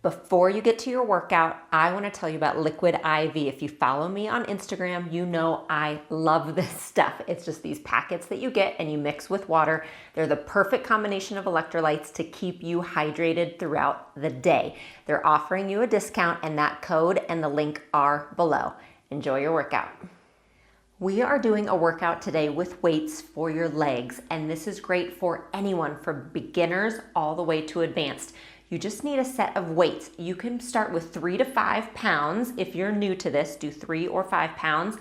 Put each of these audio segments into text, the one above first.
Before you get to your workout, I want to tell you about Liquid IV. If you follow me on Instagram, you know I love this stuff. It's just these packets that you get and you mix with water. They're the perfect combination of electrolytes to keep you hydrated throughout the day. They're offering you a discount, and that code and the link are below. Enjoy your workout. We are doing a workout today with weights for your legs, and this is great for anyone, from beginners all the way to advanced. You just need a set of weights. You can start with 3 to 5 pounds. If you're new to this, do 3 or 5 pounds.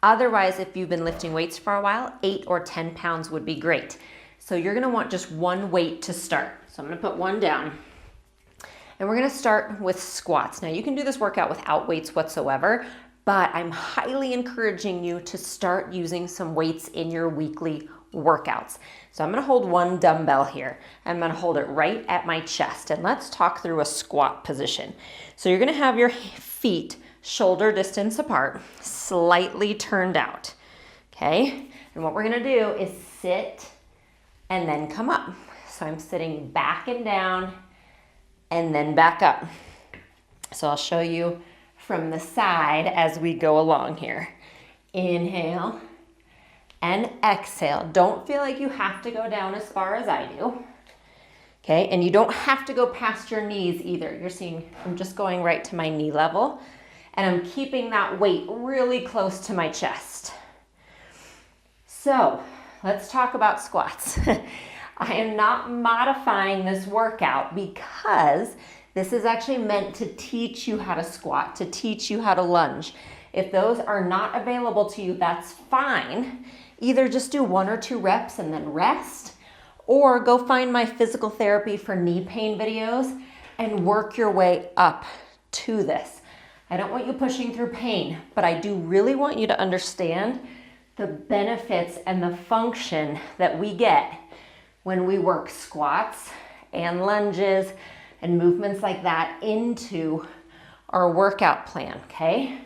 Otherwise, if you've been lifting weights for a while, 8 or 10 pounds would be great. So you're gonna want just one weight to start. So I'm gonna put one down. And we're gonna start with squats. Now you can do this workout without weights whatsoever, but I'm highly encouraging you to start using some weights in your weekly workouts. So I'm gonna hold one dumbbell here. I'm gonna hold it right at my chest, and let's talk through a squat position. So you're gonna have your feet shoulder distance apart, slightly turned out, okay? And what we're gonna do is sit and then come up. So I'm sitting back and down and then back up. So I'll show you from the side as we go along here. Inhale and exhale. Don't feel like you have to go down as far as I do. Okay, and you don't have to go past your knees either. You're seeing, I'm just going right to my knee level, and I'm keeping that weight really close to my chest. So let's talk about squats. I am not modifying this workout because this is actually meant to teach you how to squat, to teach you how to lunge. If those are not available to you, that's fine. Either just do 1 or 2 reps and then rest, or go find my physical therapy for knee pain videos and work your way up to this. I don't want you pushing through pain, but I do really want you to understand the benefits and the function that we get when we work squats and lunges and movements like that into our workout plan, okay?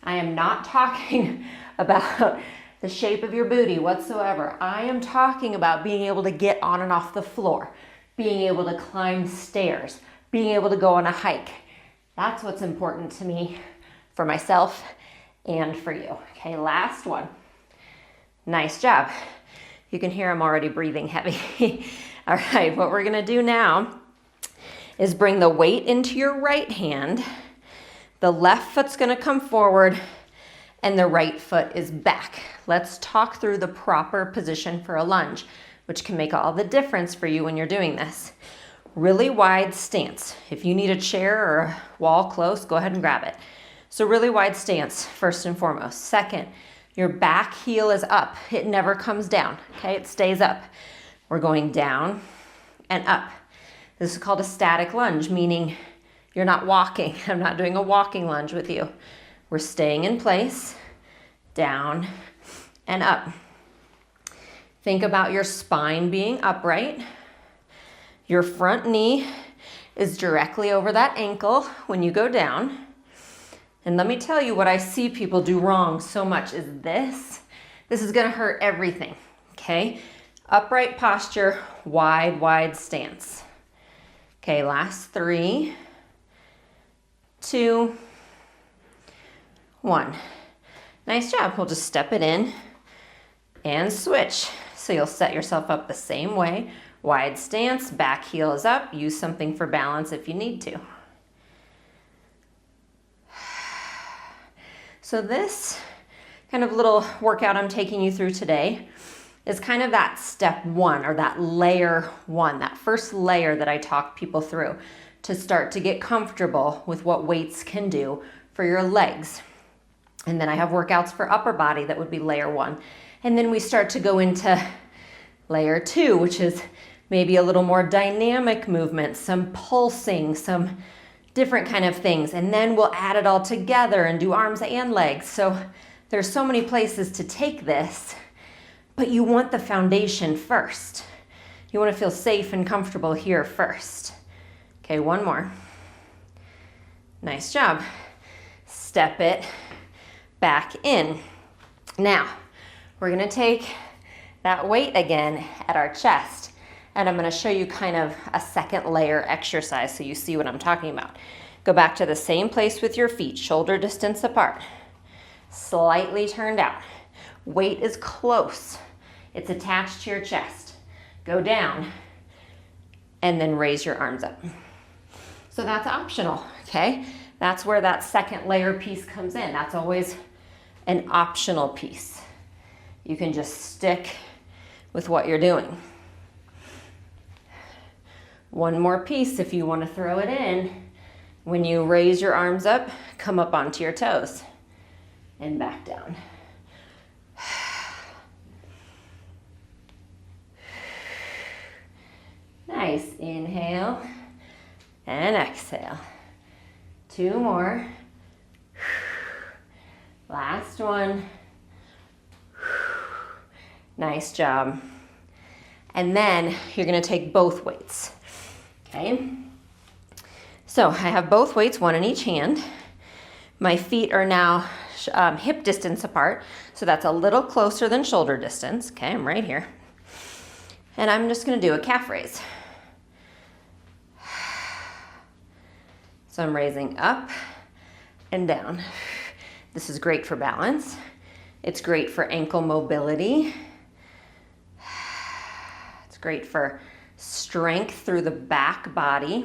I am not talking about the shape of your booty whatsoever. I am talking about being able to get on and off the floor, being able to climb stairs, being able to go on a hike. That's what's important to me, for myself and for you. Okay, last one. Nice job. You can hear I'm already breathing heavy. All right, what we're gonna do now is bring the weight into your right hand. The left foot's gonna come forward and the right foot is back. Let's talk through the proper position for a lunge, which can make all the difference for you when you're doing this. Really wide stance. If you need a chair or a wall close, go ahead and grab it. So really wide stance, first and foremost. Second, your back heel is up. It never comes down, okay? It stays up. We're going down and up. This is called a static lunge, meaning you're not walking. I'm not doing a walking lunge with you. We're staying in place, down and up. Think about your spine being upright. Your front knee is directly over that ankle when you go down. And let me tell you what I see people do wrong so much is this. This is gonna hurt everything, okay? Upright posture, wide stance. Okay, last 3, 2, 1. Nice job. We'll just step it in and switch. So you'll set yourself up the same way. Wide stance, back heel is up. Use something for balance if you need to. So this kind of little workout I'm taking you through today is kind of that step 1, or that layer 1, that first layer that I talk people through to start to get comfortable with what weights can do for your legs. And then I have workouts for upper body that would be layer 1. And then we start to go into layer 2, which is maybe a little more dynamic movement, some pulsing, some different kind of things. And then we'll add it all together and do arms and legs. So there's so many places to take this, but you want the foundation first. You want to feel safe and comfortable here first. Okay, one more. Nice job. Step it back in. Now, we're gonna take that weight again at our chest, And I'm going to show you kind of a second layer exercise so you see what I'm talking about. Go back to the same place with your feet, shoulder distance apart, slightly turned out. Weight is close. It's attached to your chest. Go down and then raise your arms up. So that's optional, okay? That's where that second layer piece comes in. That's always an optional piece. You can just stick with what you're doing. One more piece if you want to throw it in. When you raise your arms up, come up onto your toes and back down. Nice. Inhale and exhale. 2 more. Last one. Nice job. And then you're going to take both weights. Okay? So I have both weights, one in each hand. My feet are now hip distance apart, so that's a little closer than shoulder distance. Okay, I'm right here. And I'm just going to do a calf raise. So I'm raising up and down. This is great for balance. It's great for ankle mobility. It's great for strength through the back body.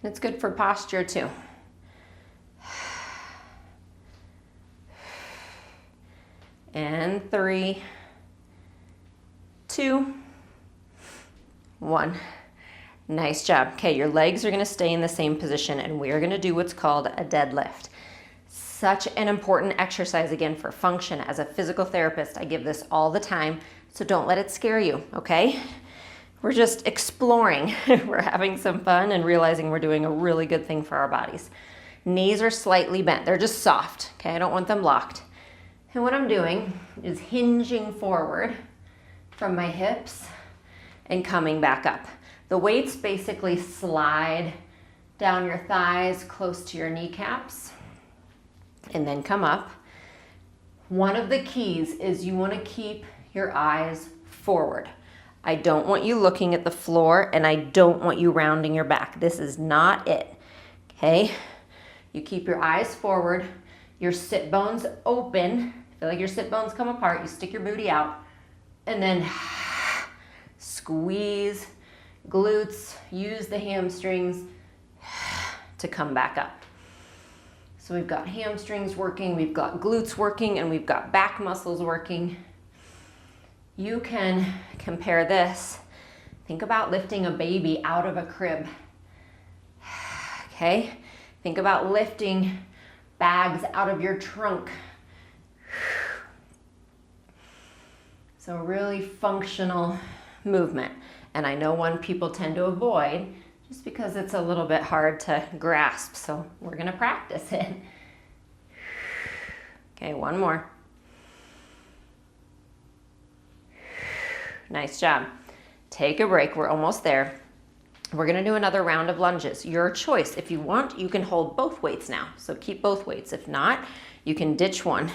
And it's good for posture too. And 3, 2, 1. Nice job. Okay, your legs are going to stay in the same position and we are going to do what's called a deadlift. Such an important exercise again for function. As a physical therapist, I give this all the time, so don't let it scare you, okay? We're just exploring. We're having some fun and realizing we're doing a really good thing for our bodies. Knees are slightly bent. They're just soft, okay? I don't want them locked. And what I'm doing is hinging forward from my hips and coming back up. The weights basically slide down your thighs close to your kneecaps and then come up. One of the keys is you want to keep your eyes forward. I don't want you looking at the floor and I don't want you rounding your back. This is not it, okay? You keep your eyes forward, your sit bones open. Feel like your sit bones come apart. You stick your booty out and then squeeze glutes, use the hamstrings to come back up. So we've got hamstrings working, we've got glutes working, and we've got back muscles working. You can compare this. Think about lifting a baby out of a crib. Okay? Think about lifting bags out of your trunk. So really functional movement. And I know one people tend to avoid just because it's a little bit hard to grasp. So we're going to practice it. Okay, one more. Nice job. Take a break. We're almost there. We're going to do another round of lunges. Your choice. If you want, you can hold both weights now. So keep both weights. If not, you can ditch one.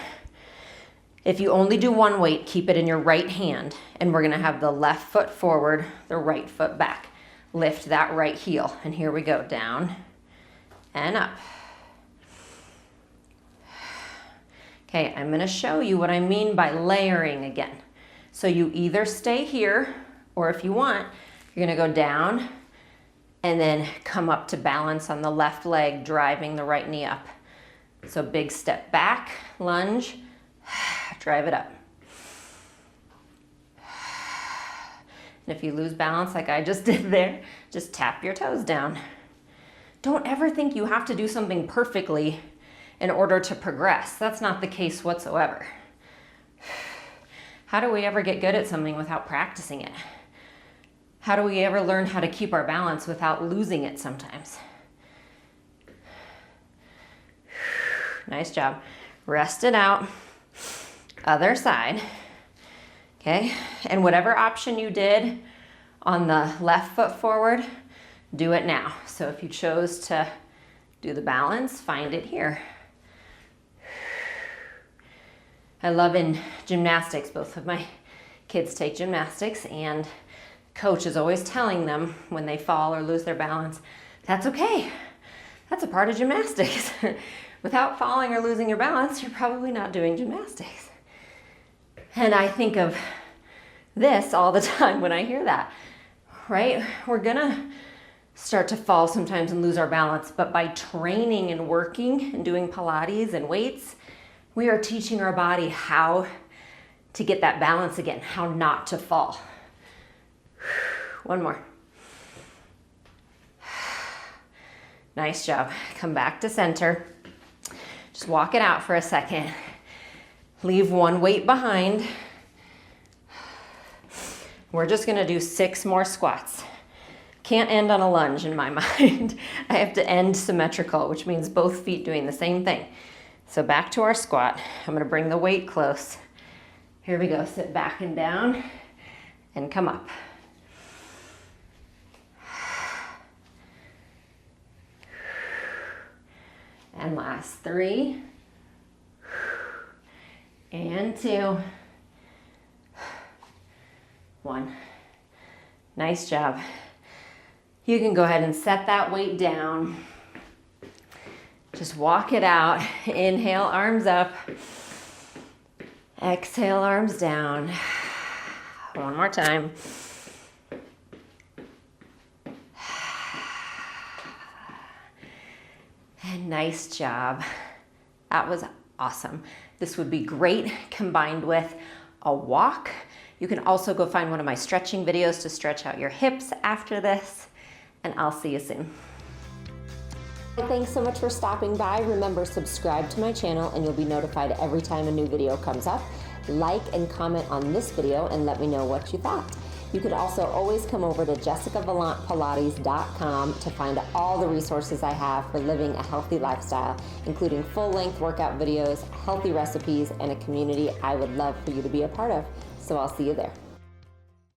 If you only do one weight, keep it in your right hand. And we're going to have the left foot forward, the right foot back. Lift that right heel. And here we go. Down and up. Okay, I'm going to show you what I mean by layering again. So you either stay here, or if you want, you're going to go down and then come up to balance on the left leg, driving the right knee up. So big step back, lunge, drive it up. And if you lose balance like I just did there, just tap your toes down. Don't ever think you have to do something perfectly in order to progress. That's not the case whatsoever. How do we ever get good at something without practicing it? How do we ever learn how to keep our balance without losing it sometimes? Nice job. Rest it out. Other side. Okay, and whatever option you did on the left foot forward, do it now. So if you chose to do the balance, find it here. I love in gymnastics, both of my kids take gymnastics, and Coach is always telling them when they fall or lose their balance, that's okay. That's a part of gymnastics. Without falling or losing your balance, you're probably not doing gymnastics. And I think of this all the time when I hear that, right? We're gonna start to fall sometimes and lose our balance, but by training and working and doing Pilates and weights, we are teaching our body how to get that balance again, how not to fall. One more. Nice job. Come back to center. Just walk it out for a second. Leave one weight behind. We're just gonna do 6 more squats. Can't end on a lunge in my mind. I have to end symmetrical, which means both feet doing the same thing. So back to our squat. I'm gonna bring the weight close. Here we go, sit back and down and come up. And last 3, and 2, 1. Nice job. You can go ahead and set that weight down. Just walk it out. Inhale, arms up. Exhale, arms down. One more time. And nice job. That was awesome. This would be great combined with a walk. You can also go find one of my stretching videos to stretch out your hips after this, and I'll see you soon. Thanks so much for stopping by. Remember, subscribe to my channel and you'll be notified every time a new video comes up. Like and comment on this video and let me know what you thought. You could also always come over to jessicavalantpilates.com to find all the resources I have for living a healthy lifestyle, including full-length workout videos, healthy recipes, and a community I would love for you to be a part of. So I'll see you there.